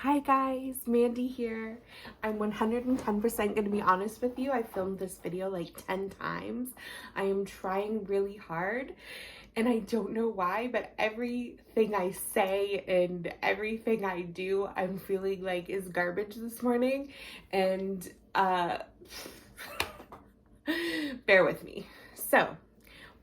Hi guys, Mandy here. I'm 110% going to be honest with you. I filmed this video like 10 times. I am trying really hard and I don't know why, but everything I say and everything I do, I'm feeling like is garbage this morning. And bear with me. So,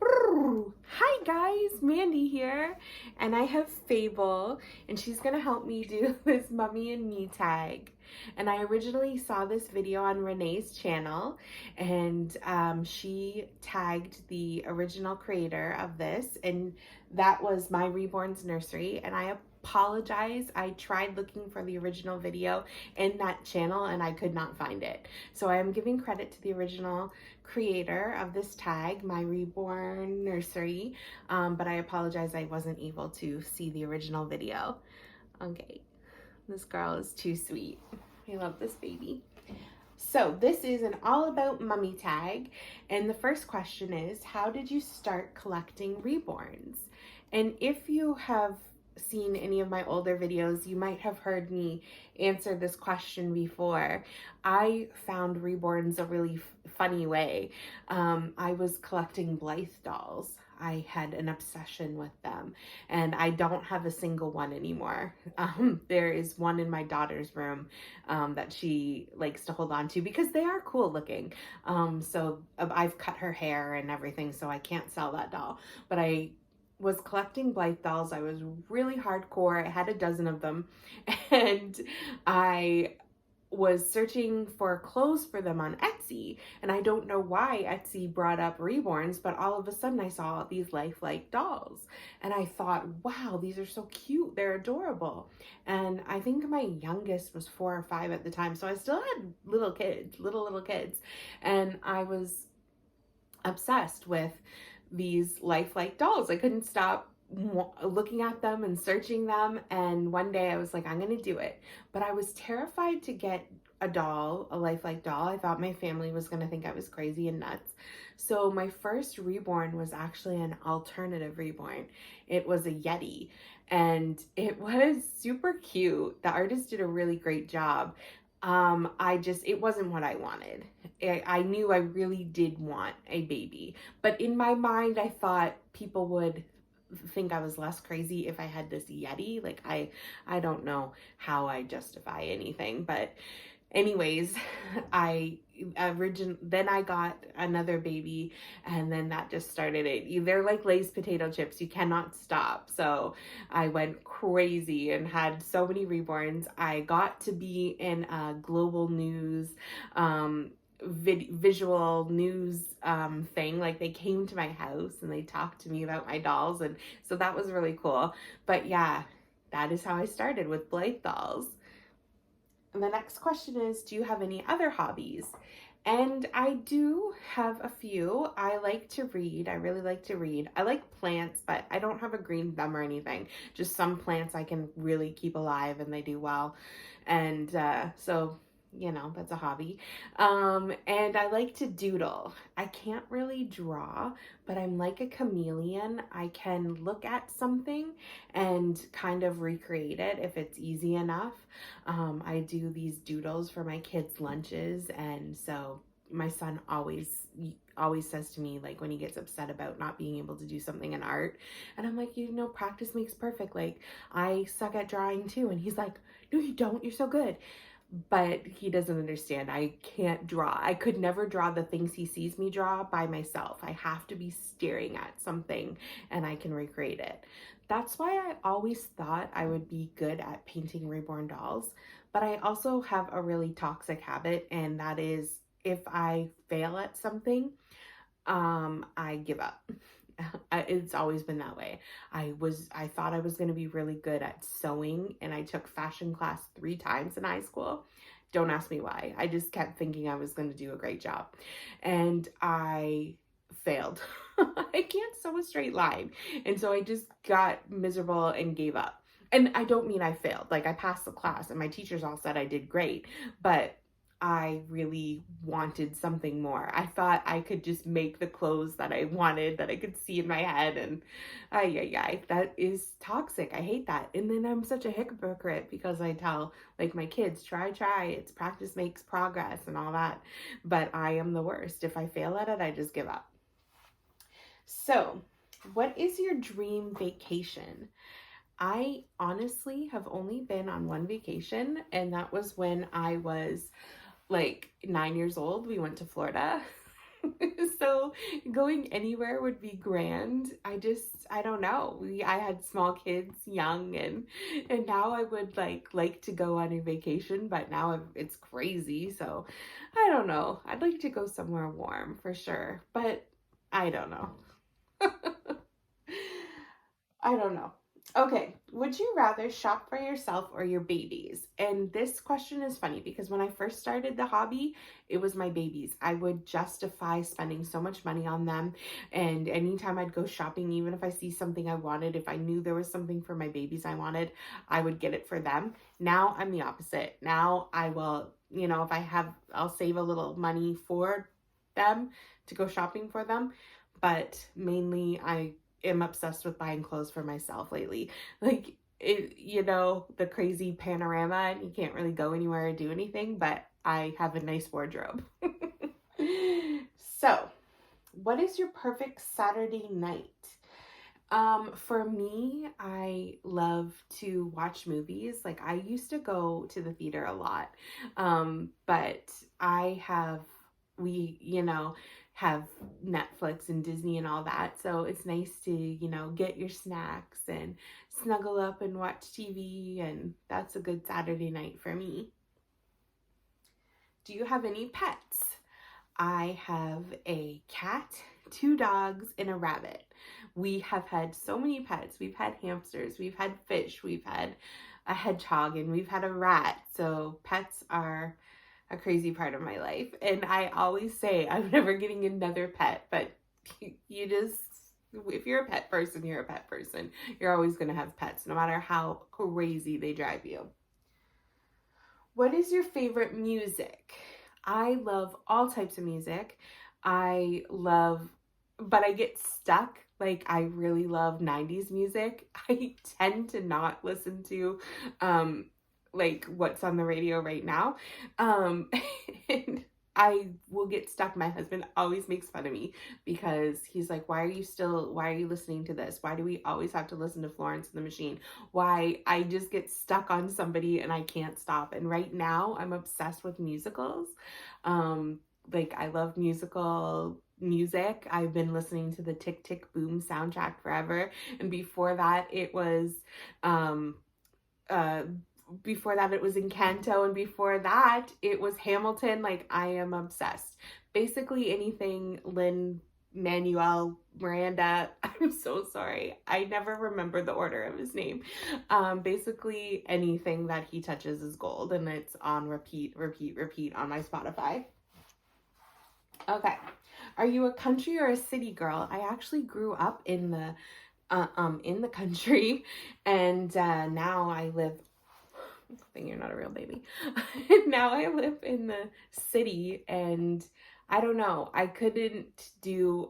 hi guys, Mandy here, and I have Fable, and she's gonna help me do this Mummy and Me tag. And I originally saw this video on Renee's channel, and she tagged the original creator of this, and that was My Reborn Nursery. And I apologize, I tried looking for the original video in that channel and I could not find it. So I am giving credit to the original creator of this tag, My Reborn Nursery, but I apologize I wasn't able to see the original video. Okay, this girl is too sweet. I love this baby. So this is an all about mummy tag, and the first question is, how did you start collecting reborns? And if you have seen any of my older videos, you might have heard me answer this question before. I found reborns a really funny way. I was collecting Blythe dolls. I had an obsession with them, and I don't have a single one anymore. There is one in my daughter's room that she likes to hold on to because they are cool looking. So I've cut her hair and everything, so I can't sell that doll, but I was collecting Blythe dolls. I was really hardcore. I had a dozen of them, and I was searching for clothes for them on Etsy, and I don't know why Etsy brought up reborns, but all of a sudden I saw these lifelike dolls, and I thought, wow, these are so cute. They're adorable. And I think my youngest was 4 or 5 at the time, so I still had little kids, little kids, and I was obsessed with these lifelike dolls. I couldn't stop looking at them and searching them, and one day I was like, I'm gonna do it. But I was terrified to get a doll, a lifelike doll. I thought my family was gonna think I was crazy and nuts. So my first reborn was actually an alternative reborn. It was a Yeti, and it was super cute. The artist did a really great job. It wasn't what I wanted. I knew I really did want a baby, but in my mind, I thought people would think I was less crazy if I had this Yeti. Like, I don't know how I justify anything, but anyways, then I got another baby, and then that just started it. They're like Lay's potato chips. You cannot stop. So I went crazy and had so many reborns. I got to be in a global news, visual news thing. Like, they came to my house and they talked to me about my dolls, and so that was really cool. But yeah, that is how I started with Blythe dolls. And the next question is, do you have any other hobbies? And I do have a few. I like to read. I really like to read. I like plants, but I don't have a green thumb or anything. Just some plants I can really keep alive and they do well. And so, you know, that's a hobby. And I like to doodle. I can't really draw, but I'm like a chameleon. I can look at something and kind of recreate it if it's easy enough. I do these doodles for my kids' lunches, and so my son always says to me, like, when he gets upset about not being able to do something in art, and I'm like, you know, practice makes perfect. Like, I suck at drawing too, and he's like, no, you don't. You're so good. But he doesn't understand. I can't draw. I could never draw the things he sees me draw by myself. I have to be staring at something and I can recreate it. That's why I always thought I would be good at painting reborn dolls. But I also have a really toxic habit, and that is, if I fail at something, I give up. It's always been that way. I thought I was going to be really good at sewing, and I took fashion class 3 times in high school. Don't ask me why. I just kept thinking I was going to do a great job, and I failed. I can't sew a straight line, and so I just got miserable and gave up. And I don't mean I failed. Like, I passed the class and my teachers all said I did great, but I really wanted something more. I thought I could just make the clothes that I wanted, that I could see in my head, and that is toxic. I hate that. And then I'm such a hypocrite because I tell like my kids, try, it's practice makes progress and all that. But I am the worst. If I fail at it, I just give up. So, what is your dream vacation? I honestly have only been on one vacation, and that was when I was like 9 years old. We went to Florida. So going anywhere would be grand. I don't know. I had small kids, young, and now I would like to go on a vacation, but now it's crazy. So I don't know. I'd like to go somewhere warm for sure, but I don't know. I don't know. Okay, would you rather shop for yourself or your babies? And this question is funny because when I first started the hobby, it was my babies. I would justify spending so much money on them. And anytime I'd go shopping, even if I see something I wanted, if I knew there was something for my babies I wanted, I would get it for them. Now I'm the opposite. Now I will, if I'll save a little money for them to go shopping for them. But mainly I am obsessed with buying clothes for myself lately. Like the crazy panorama, and you can't really go anywhere or do anything, but I have a nice wardrobe. So, what is your perfect Saturday night? For me, I love to watch movies. Like I used to go to the theater a lot. But we have Netflix and Disney and all that. So it's nice to, get your snacks and snuggle up and watch TV. And that's a good Saturday night for me. Do you have any pets? I have a cat, 2 dogs, and a rabbit. We have had so many pets. We've had hamsters, we've had fish, we've had a hedgehog, and we've had a rat. So pets are a crazy part of my life. And I always say I'm never getting another pet, but if you're a pet person, you're a pet person. You're always going to have pets, no matter how crazy they drive you. What is your favorite music? I love all types of music. But I get stuck. Like I really love 90s music. I tend to not listen to like what's on the radio right now. And I will get stuck. My husband always makes fun of me because he's like, why are you listening to this? Why do we always have to listen to Florence and the Machine? Why? I just get stuck on somebody and I can't stop. And right now I'm obsessed with musicals. Like I love musical music. I've been listening to the Tick Tick Boom soundtrack forever. And before that it was Encanto, and before that it was Hamilton. Like I am obsessed. Basically anything Lin-Manuel Miranda, I'm so sorry, I never remember the order of his name. Basically anything that he touches is gold, and it's on repeat on my Spotify. Okay, are you a country or a city girl? I actually grew up in the country, and now I live. I think you're not a real baby. Now I live in the city, and I don't know. I can do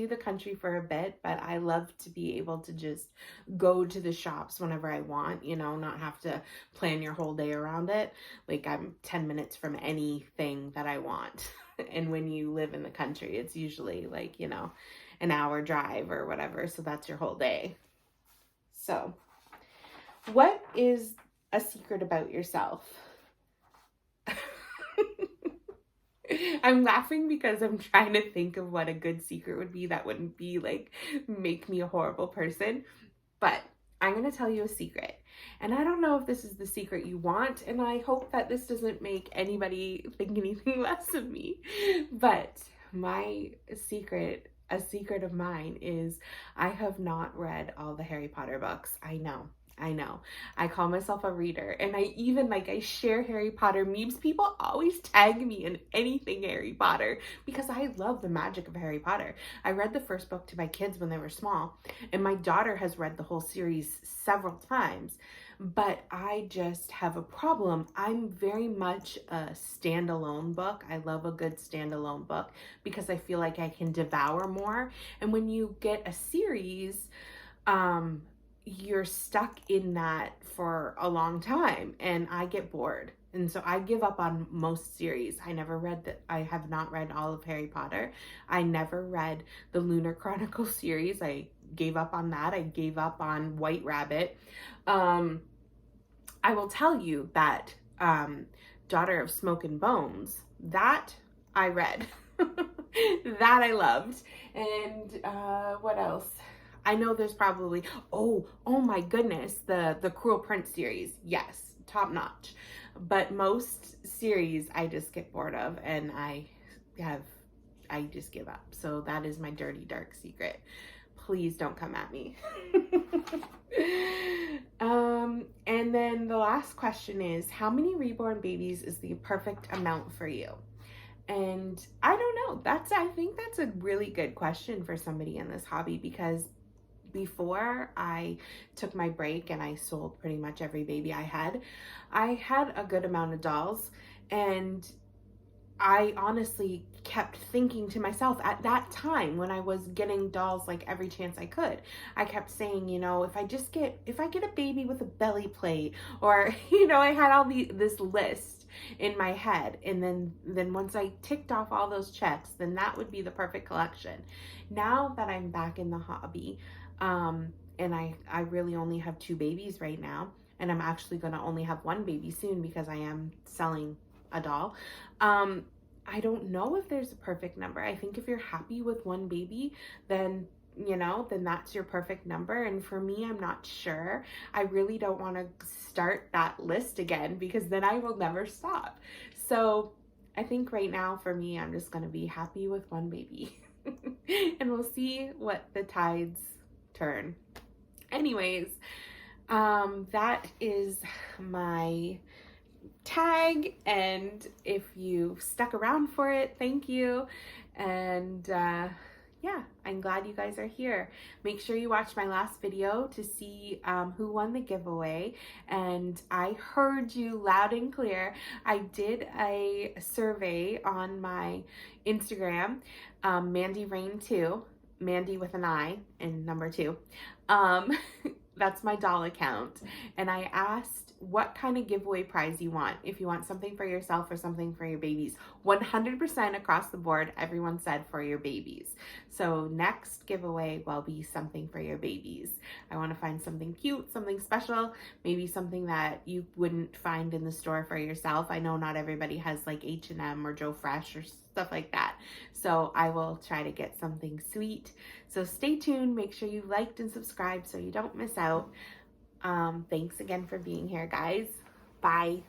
the country for a bit, but I love to be able to just go to the shops whenever I want, not have to plan your whole day around it. Like I'm 10 minutes from anything that I want. And when you live in the country, it's usually like, an hour drive or whatever. So that's your whole day. So what is a secret about yourself? I'm laughing because I'm trying to think of what a good secret would be that wouldn't be like make me a horrible person. But I'm going to tell you a secret. And I don't know if this is the secret you want, and I hope that this doesn't make anybody think anything less of me. But a secret of mine is I have not read all the Harry Potter books. I know. I call myself a reader, and I share Harry Potter memes. People always tag me in anything Harry Potter because I love the magic of Harry Potter. I read the first book to my kids when they were small, and my daughter has read the whole series several times. but I just have a problem. I'm very much a standalone book. I love a good standalone book because I feel like I can devour more. And when you get a series, you're stuck in that for a long time, and I get bored. And so I give up on most series. I have not read all of Harry Potter. I never read the Lunar Chronicle series. I gave up on that. I gave up on White Rabbit. I will tell you that Daughter of Smoke and Bones, that I read. That I loved. And what else? I know there's probably, oh my goodness, the Cruel Prince series. Yes, top notch. But most series I just get bored of, and I just give up. So that is my dirty, dark secret. Please don't come at me. And then the last question is, how many reborn babies is the perfect amount for you? And I don't know. I think that's a really good question for somebody in this hobby, because before I took my break and I sold pretty much every baby I had a good amount of dolls, and I honestly kept thinking to myself at that time when I was getting dolls like every chance I could, I kept saying, if I get a baby with a belly plate, or, I had this list in my head. And then once I ticked off all those checks, then that would be the perfect collection. Now that I'm back in the hobby, and I really only have 2 babies right now, and I'm actually going to only have 1 baby soon because I am selling a doll. I don't know if there's a perfect number. I think if you're happy with 1 baby, then that's your perfect number. And for me, I'm not sure. I really don't want to start that list again, because then I will never stop. So I think right now for me, I'm just going to be happy with 1 baby. And we'll see what the tides turn. Anyways, that is my tag, and if you stuck around for it, thank you. And yeah, I'm glad you guys are here. Make sure you watch my last video to see who won the giveaway. And I heard you loud and clear. I did a survey on my Instagram, Mandy Rain 2, Mandy with an I and number 2. That's my doll account. And I asked what kind of giveaway prize you want. If you want something for yourself or something for your babies. 100% across the board, everyone said for your babies. So next giveaway will be something for your babies. I want to find something cute, something special, maybe something that you wouldn't find in the store for yourself. I know not everybody has like H&M or Joe Fresh or stuff like that. So I will try to get something sweet. So stay tuned. Make sure you liked and subscribed so you don't miss out. Thanks again for being here, guys. Bye.